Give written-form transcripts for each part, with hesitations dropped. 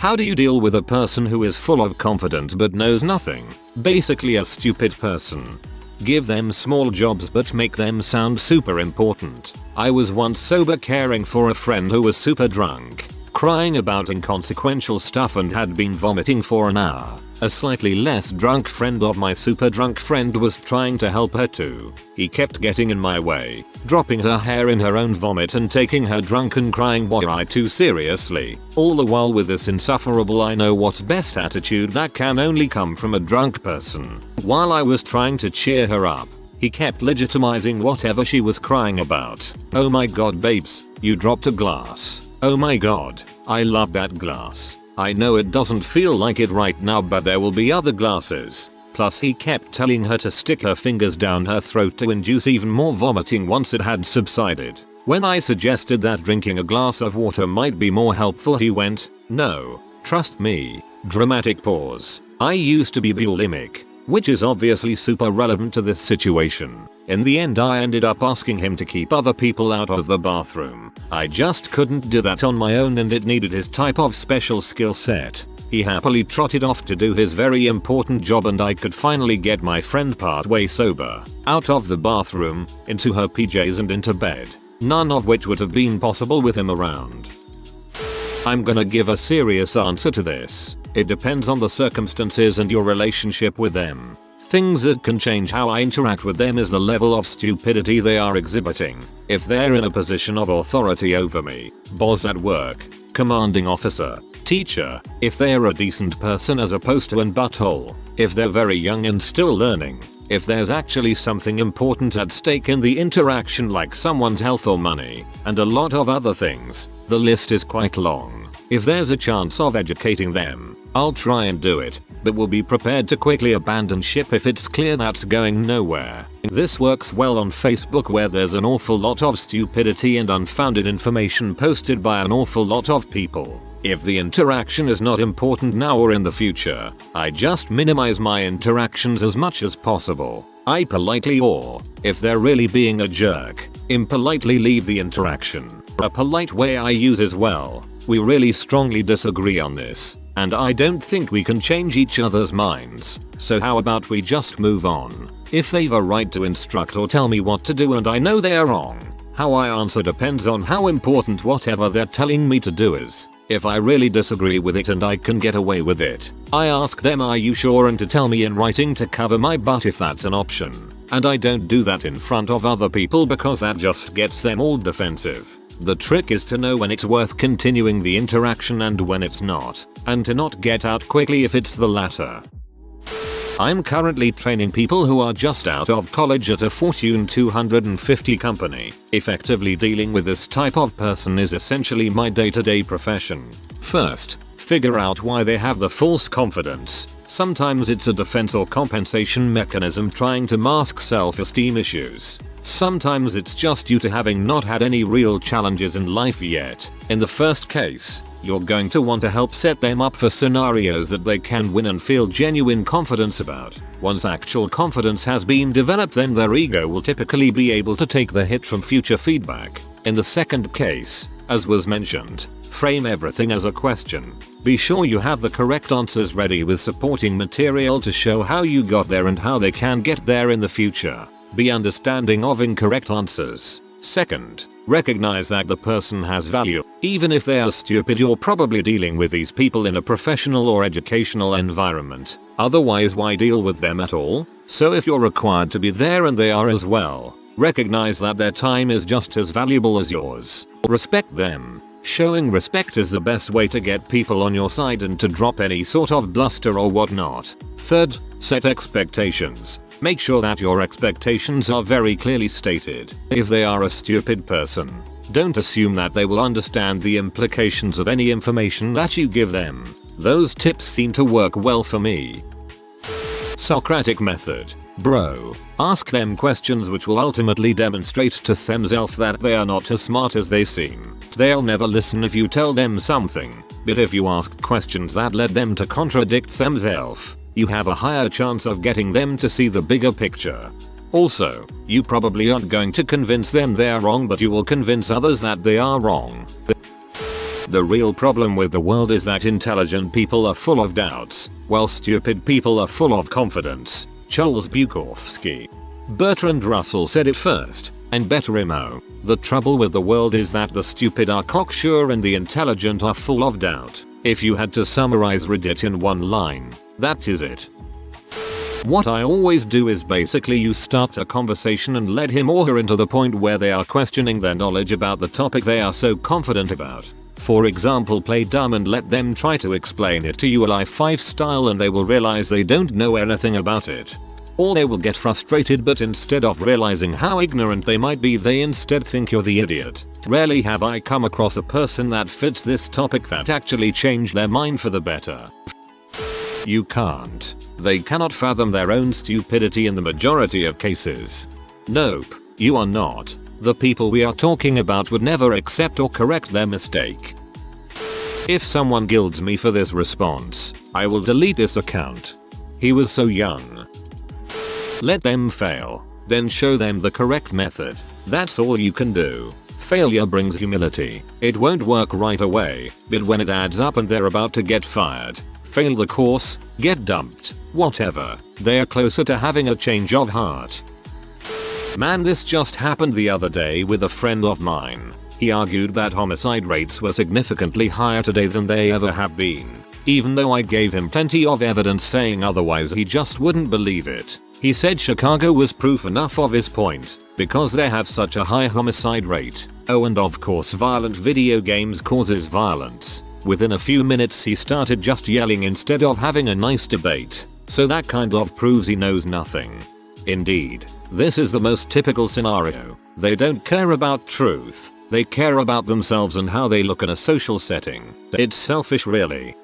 How do you deal with a person who is full of confidence but knows nothing? Basically a stupid person. Give them small jobs but make them sound super important. I was once sober caring for a friend who was super drunk, crying about inconsequential stuff and had been vomiting for an hour. A slightly less drunk friend of my super drunk friend was trying to help her too. He kept getting in my way, dropping her hair in her own vomit and taking her drunken crying why too seriously. All the while with this insufferable I know what's best attitude that can only come from a drunk person. While I was trying to cheer her up, he kept legitimizing whatever she was crying about. Oh my god babes, you dropped a glass. Oh my god, I love that glass. I know it doesn't feel like it right now but there will be other glasses. Plus he kept telling her to stick her fingers down her throat to induce even more vomiting once it had subsided. When I suggested that drinking a glass of water might be more helpful he went, no, trust me. Dramatic pause. I used to be bulimic, which is obviously super relevant to this situation. In the end I ended up asking him to keep other people out of the bathroom. I just couldn't do that on my own and it needed his type of special skill set. He happily trotted off to do his very important job and I could finally get my friend partway sober, out of the bathroom, into her PJs and into bed. None of which would have been possible with him around. I'm gonna give a serious answer to this. It depends on the circumstances and your relationship with them. Things that can change how I interact with them is the level of stupidity they are exhibiting. If they're in a position of authority over me, boss at work, commanding officer, teacher, if they're a decent person as opposed to an butthole, if they're very young and still learning, if there's actually something important at stake in the interaction like someone's health or money, and a lot of other things, the list is quite long. If there's a chance of educating them, I'll try and do it, but will be prepared to quickly abandon ship if it's clear that's going nowhere. This works well on Facebook where there's an awful lot of stupidity and unfounded information posted by an awful lot of people. If the interaction is not important now or in the future, I just minimize my interactions as much as possible. I politely or, if they're really being a jerk, impolitely leave the interaction. A polite way I use is well, we really strongly disagree on this, and I don't think we can change each other's minds, so how about we just move on? If they've a right to instruct or tell me what to do and I know they're wrong, how I answer depends on how important whatever they're telling me to do is. If I really disagree with it and I can get away with it, I ask them are you sure and to tell me in writing to cover my butt if that's an option. And I don't do that in front of other people because that just gets them all defensive. The trick is to know when it's worth continuing the interaction and when it's not, and to not get out quickly if it's the latter. I'm currently training people who are just out of college at a Fortune 250 company. Effectively dealing with this type of person is essentially my day-to-day profession. First, figure out why they have the false confidence. Sometimes it's a defense or compensation mechanism trying to mask self-esteem issues. Sometimes it's just due to having not had any real challenges in life yet. In the first case, you're going to want to help set them up for scenarios that they can win and feel genuine confidence about. Once actual confidence has been developed, then their ego will typically be able to take the hit from future feedback. In the second case, as was mentioned, frame everything as a question. Be sure you have the correct answers ready with supporting material to show how you got there and how they can get there in the future. Be understanding of incorrect answers. Second, recognize that the person has value. Even if they are stupid, you're probably dealing with these people in a professional or educational environment. Otherwise, why deal with them at all? So if you're required to be there and they are as well, recognize that their time is just as valuable as yours. Respect them. Showing respect is the best way to get people on your side and to drop any sort of bluster or whatnot. Third, set expectations. Make sure that your expectations are very clearly stated. If they are a stupid person, don't assume that they will understand the implications of any information that you give them. Those tips seem to work well for me. Socratic method. Bro. Ask them questions which will ultimately demonstrate to themselves that they are not as smart as they seem. They'll never listen if you tell them something, but if you ask questions that led them to contradict themselves, you have a higher chance of getting them to see the bigger picture. Also, you probably aren't going to convince them they're wrong, but you will convince others that they are wrong. The real problem with the world is that intelligent people are full of doubts, while stupid people are full of confidence. Charles Bukowski. Bertrand Russell said it first, and better imo. The trouble with the world is that the stupid are cocksure and the intelligent are full of doubt. If you had to summarize Reddit in one line, that is it. What I always do is basically you start a conversation and lead him or her into the point where they are questioning their knowledge about the topic they are so confident about. For example, play dumb and let them try to explain it to you Life 5 style and they will realize they don't know anything about it. Or they will get frustrated, but instead of realizing how ignorant they might be, they instead think you're the idiot. Rarely have I come across a person that fits this topic that actually changed their mind for the better. You can't. They cannot fathom their own stupidity in the majority of cases. Nope, you are not. The people we are talking about would never accept or correct their mistake. If someone gilds me for this response, I will delete this account. He was so young. Let them fail, then show them the correct method. That's all you can do. Failure brings humility. It won't work right away, but when it adds up and they're about to get fired, fail the course, get dumped, whatever, they are closer to having a change of heart. Man, this just happened the other day with a friend of mine. He argued that homicide rates were significantly higher today than they ever have been. Even though I gave him plenty of evidence saying otherwise, he just wouldn't believe it. He said Chicago was proof enough of his point, because they have such a high homicide rate. Oh, and of course violent video games causes violence. Within a few minutes he started just yelling instead of having a nice debate. So that kind of proves he knows nothing. Indeed, this is the most typical scenario. They don't care about truth. They care about themselves and how they look in a social setting. It's selfish, really.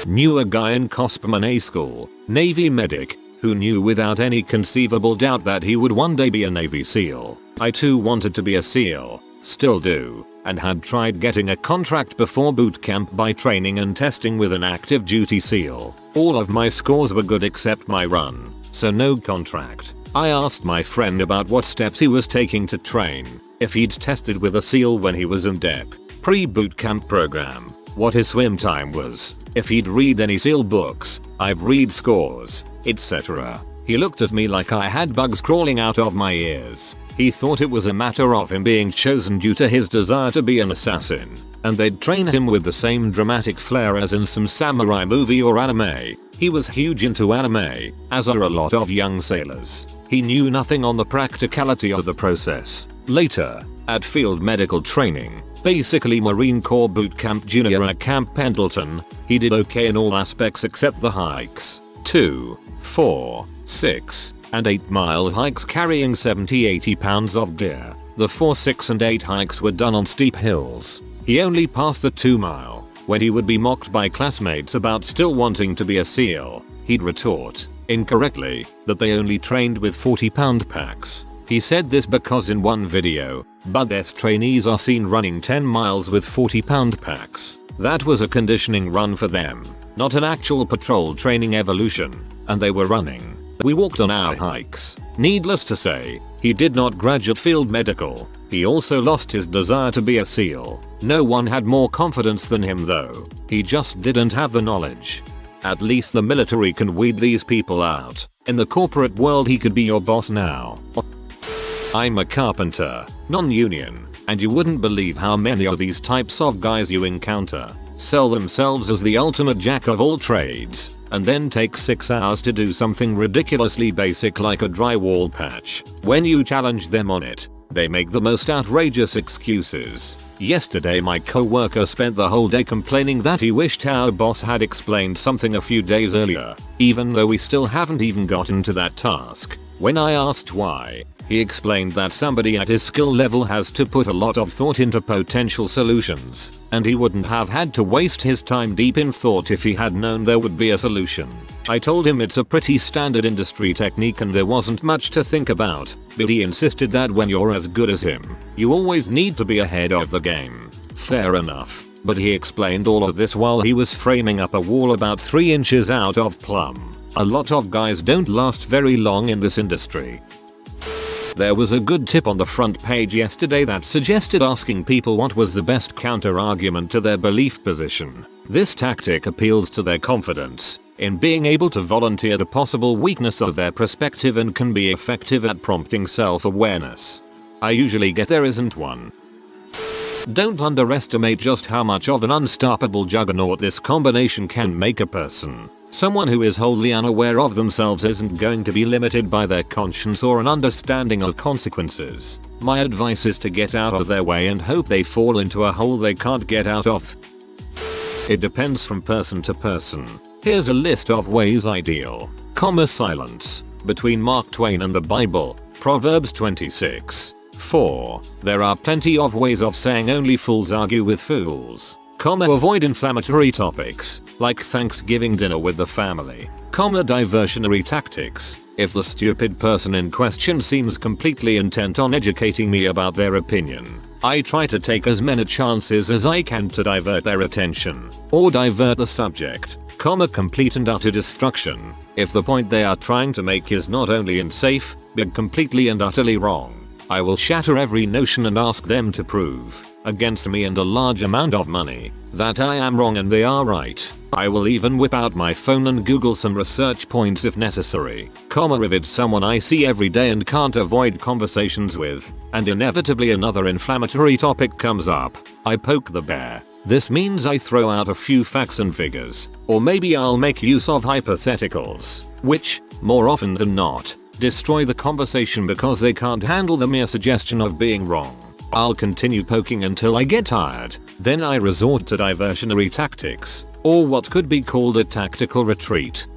Knew a guy in Cospman A school, Navy medic, who knew without any conceivable doubt that he would one day be a Navy SEAL. I too wanted to be a SEAL, still do, and had tried getting a contract before boot camp by training and testing with an active duty SEAL. All of my scores were good except my run, so no contract. I asked my friend about what steps he was taking to train, if he'd tested with a SEAL when he was in DEP, pre-boot camp program, what his swim time was, if he'd read any SEAL books, I've read scores, etc. He looked at me like I had bugs crawling out of my ears. He thought it was a matter of him being chosen due to his desire to be an assassin, and they'd trained him with the same dramatic flair as in some samurai movie or anime. He was huge into anime, as are a lot of young sailors. He knew nothing on the practicality of the process. Later, at field medical training, basically Marine Corps Boot Camp Junior at Camp Pendleton, he did okay in all aspects except the hikes. 2, 4, 6, and 8 mile hikes carrying 70-80 pounds of gear. The 4, 6 and 8 hikes were done on steep hills. He only passed the 2 mile, when he would be mocked by classmates about still wanting to be a SEAL. He'd retort, incorrectly, that they only trained with 40-pound packs. He said this because in one video, Bud-S trainees are seen running 10 miles with 40-pound packs. That was a conditioning run for them, not an actual patrol training evolution, and they were running. We walked on our hikes. Needless to say, he did not graduate field medical. He also lost his desire to be a SEAL. No one had more confidence than him though. He just didn't have the knowledge. At least the military can weed these people out. In the corporate world he could be your boss now. I'm a carpenter, non-union, and you wouldn't believe how many of these types of guys you encounter sell themselves as the ultimate jack of all trades, and then take 6 hours to do something ridiculously basic like a drywall patch. When you challenge them on it, they make the most outrageous excuses. Yesterday my coworker spent the whole day complaining that he wished our boss had explained something a few days earlier, even though we still haven't even gotten to that task. When I asked why, he explained that somebody at his skill level has to put a lot of thought into potential solutions, and he wouldn't have had to waste his time deep in thought if he had known there would be a solution. I told him it's a pretty standard industry technique and there wasn't much to think about, but he insisted that when you're as good as him, you always need to be ahead of the game. Fair enough, but he explained all of this while he was framing up a wall about 3 inches out of plumb. A lot of guys don't last very long in this industry. There was a good tip on the front page yesterday that suggested asking people what was the best counter-argument to their belief position. This tactic appeals to their confidence in being able to volunteer the possible weakness of their perspective and can be effective at prompting self-awareness. I usually get there isn't one. Don't underestimate just how much of an unstoppable juggernaut this combination can make a person. Someone who is wholly unaware of themselves isn't going to be limited by their conscience or an understanding of consequences. My advice is to get out of their way and hope they fall into a hole they can't get out of. It depends from person to person. Here's a list of ways I deal. Silence. Between Mark Twain and the Bible. Proverbs 26:4. There are plenty of ways of saying only fools argue with fools. Avoid inflammatory topics, like Thanksgiving dinner with the family. Diversionary tactics. If the stupid person in question seems completely intent on educating me about their opinion, I try to take as many chances as I can to divert their attention, or divert the subject. Complete and utter destruction. If the point they are trying to make is not only unsafe, but completely and utterly wrong, I will shatter every notion and ask them to prove, against me and a large amount of money, that I am wrong and they are right. I will even whip out my phone and Google some research points if necessary. If it's someone I see every day and can't avoid conversations with, and inevitably another inflammatory topic comes up, I poke the bear. This means I throw out a few facts and figures, or maybe I'll make use of hypotheticals, which, more often than not, destroy the conversation because they can't handle the mere suggestion of being wrong. I'll continue poking until I get tired, then I resort to diversionary tactics, or what could be called a tactical retreat.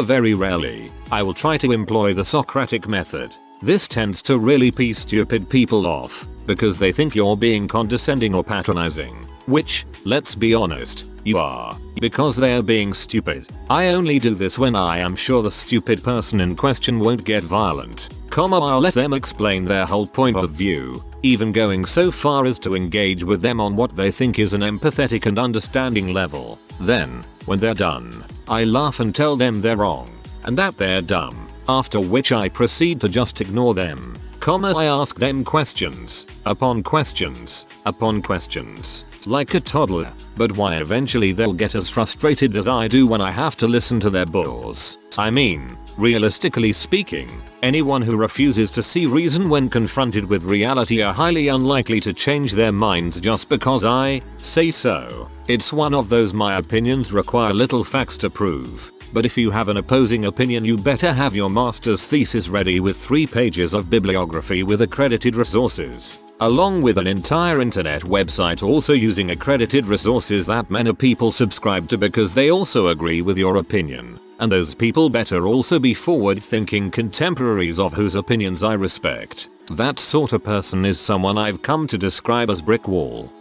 Very rarely, I will try to employ the Socratic method. This tends to really piss stupid people off, because they think you're being condescending or patronizing, which, let's be honest, you are, because they're being stupid. I only do this when I am sure the stupid person in question won't get violent. I'll let them explain their whole point of view, even going so far as to engage with them on what they think is an empathetic and understanding level. Then, when they're done, I laugh and tell them they're wrong, and that they're dumb, after which I proceed to just ignore them. I ask them questions, upon questions, upon questions, like a toddler, but why eventually they'll get as frustrated as I do when I have to listen to their bulls. I mean, realistically speaking, anyone who refuses to see reason when confronted with reality are highly unlikely to change their minds just because I say so. It's one of those my opinions require little facts to prove. But if you have an opposing opinion, you better have your master's thesis ready with 3 pages of bibliography with accredited resources, along with an entire internet website also using accredited resources that many people subscribe to because they also agree with your opinion. And those people better also be forward-thinking contemporaries of whose opinions I respect. That sort of person is someone I've come to describe as brick wall.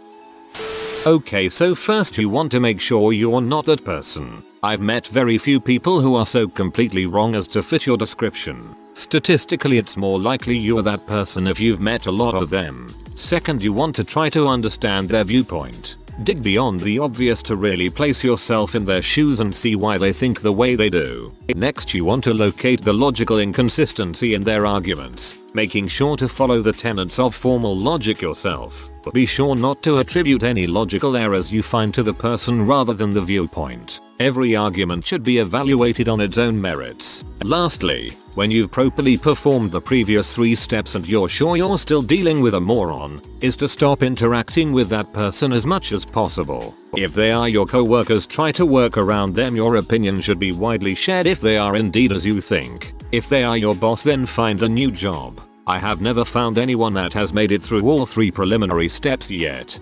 Okay, so first you want to make sure you're not that person. I've met very few people who are so completely wrong as to fit your description. Statistically, it's more likely you're that person if you've met a lot of them. Second, you want to try to understand their viewpoint. Dig beyond the obvious to really place yourself in their shoes and see why they think the way they do. Next, you want to locate the logical inconsistency in their arguments, making sure to follow the tenets of formal logic yourself. Be sure not to attribute any logical errors you find to the person rather than the viewpoint. Every argument should be evaluated on its own merits. Lastly, when you've properly performed the previous 3 steps and you're sure you're still dealing with a moron, is to stop interacting with that person as much as possible. If they are your coworkers, try to work around them. Your opinion should be widely shared if they are indeed as you think. If they are your boss, then find a new job. I have never found anyone that has made it through all 3 preliminary steps yet.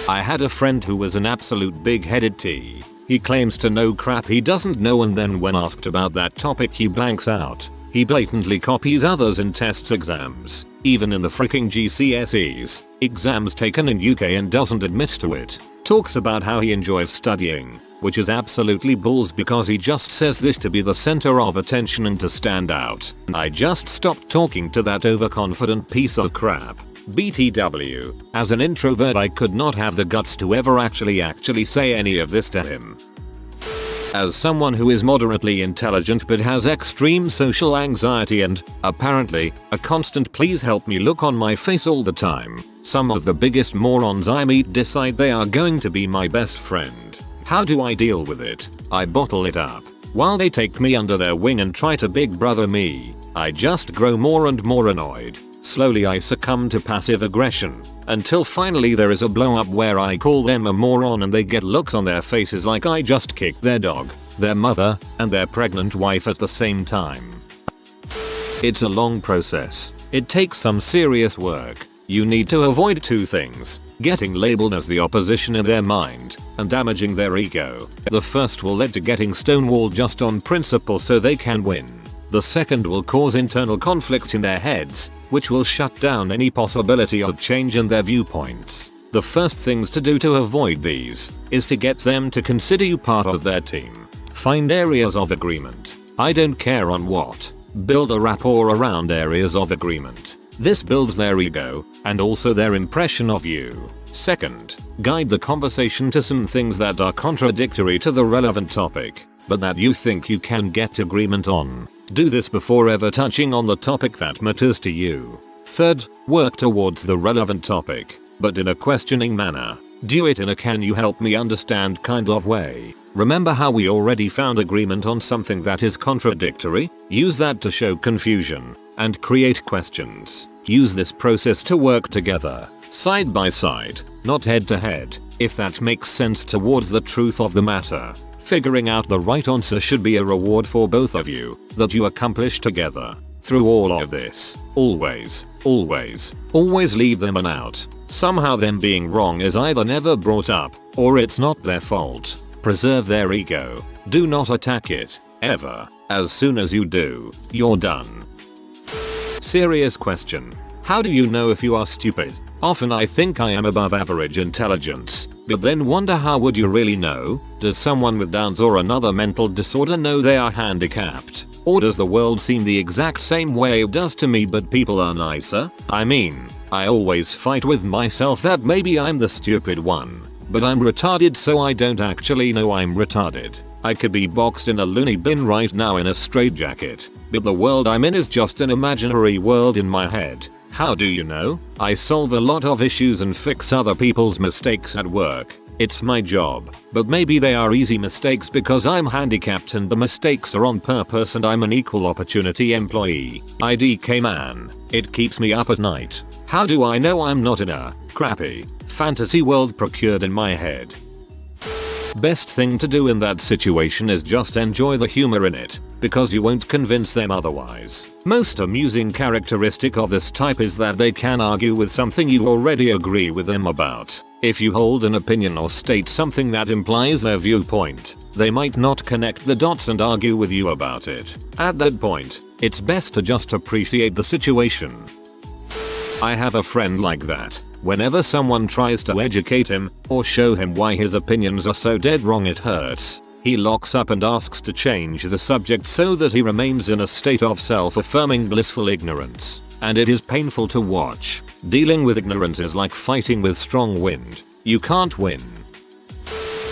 I had a friend who was an absolute big-headed T. He claims to know crap he doesn't know, and then when asked about that topic he blanks out. He blatantly copies others in tests, exams, even in the freaking GCSEs, exams taken in UK, and doesn't admit to it. Talks about how he enjoys studying, which is absolutely balls because he just says this to be the center of attention and to stand out. I just stopped talking to that overconfident piece of crap. BTW, as an introvert I could not have the guts to ever actually say any of this to him. As someone who is moderately intelligent but has extreme social anxiety and, apparently, a constant please help me look on my face all the time, some of the biggest morons I meet decide they are going to be my best friend. How do I deal with it? I bottle it up. While they take me under their wing and try to big brother me, I just grow more and more annoyed. Slowly I succumb to passive aggression, until finally there is a blow up where I call them a moron and they get looks on their faces like I just kicked their dog, their mother, and their pregnant wife at the same time. It's a long process. It takes some serious work. You need to avoid two things: getting labeled as the opposition in their mind, and damaging their ego. The first will lead to getting stonewalled just on principle so they can win. The second will cause internal conflicts in their heads, which will shut down any possibility of change in their viewpoints. The first things to do to avoid these is to get them to consider you part of their team. Find areas of agreement. I don't care on what. Build a rapport around areas of agreement. This builds their ego and also their impression of you. Second, guide the conversation to some things that are contradictory to the relevant topic, but that you think you can get agreement on. Do this before ever touching on the topic that matters to you. Third, work towards the relevant topic, but in a questioning manner. Do it in a can you help me understand kind of way. Remember how we already found agreement on something that is contradictory? Use that to show confusion and create questions. Use this process to work together, side by side, not head to head, if that makes sense towards the truth of the matter. Figuring out the right answer should be a reward for both of you that you accomplish together. Through all of this, always leave them an out. Somehow them being wrong is either never brought up, or it's not their fault. Preserve their ego. Do not attack it, ever. As soon as you do, you're done. Serious question. How do you know if you are stupid? Often I think I am above average intelligence, but then wonder how would you really know? Does someone with Downs or another mental disorder know they are handicapped? Or does the world seem the exact same way it does to me but people are nicer? I mean, I always fight with myself that maybe I'm the stupid one, but I'm retarded so I don't actually know I'm retarded. I could be boxed in a loony bin right now in a straitjacket, but the world I'm in is just an imaginary world in my head. How do you know? I solve a lot of issues and fix other people's mistakes at work. It's my job, but maybe they are easy mistakes because I'm handicapped and the mistakes are on purpose and I'm an equal opportunity employee. IDK man. It keeps me up at night. How do I know I'm not in a crappy fantasy world procured in my head? Best thing to do in that situation is just enjoy the humor in it, because you won't convince them otherwise. Most amusing characteristic of this type is that they can argue with something you already agree with them about. If you hold an opinion or state something that implies their viewpoint, they might not connect the dots and argue with you about it. At that point, it's best to just appreciate the situation. I have a friend like that. Whenever someone tries to educate him or show him why his opinions are so dead wrong it hurts. He locks up and asks to change the subject so that he remains in a state of self-affirming blissful ignorance. And it is painful to watch. Dealing with ignorance is like fighting with strong wind. You can't win.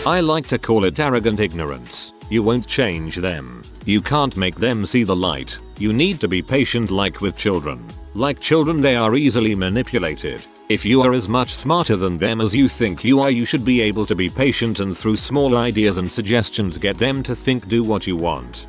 I like to call it arrogant ignorance. You won't change them. You can't make them see the light. You need to be patient like with children. Like children they are easily manipulated. If you are as much smarter than them as you think you are, you should be able to be patient and through small ideas and suggestions get them to think do what you want.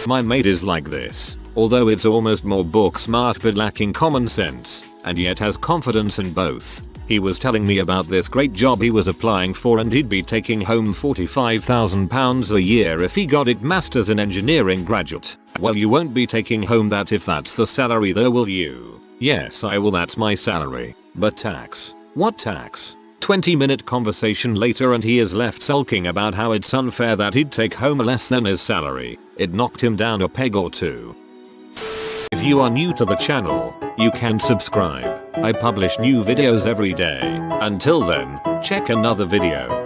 My mate is like this. Although it's almost more book smart but lacking common sense, and yet has confidence in both. He was telling me about this great job he was applying for and he'd be taking home £45,000 a year if he got it, masters in engineering graduate. Well, you won't be taking home that if that's the salary though, will you? Yes, I will, that's my salary. But tax? What tax? 20-minute conversation later and he is left sulking about how it's unfair that he'd take home less than his salary. It knocked him down a peg or two. If you are new to the channel, you can subscribe. I publish new videos every day. Until then, check another video.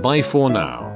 Bye for now.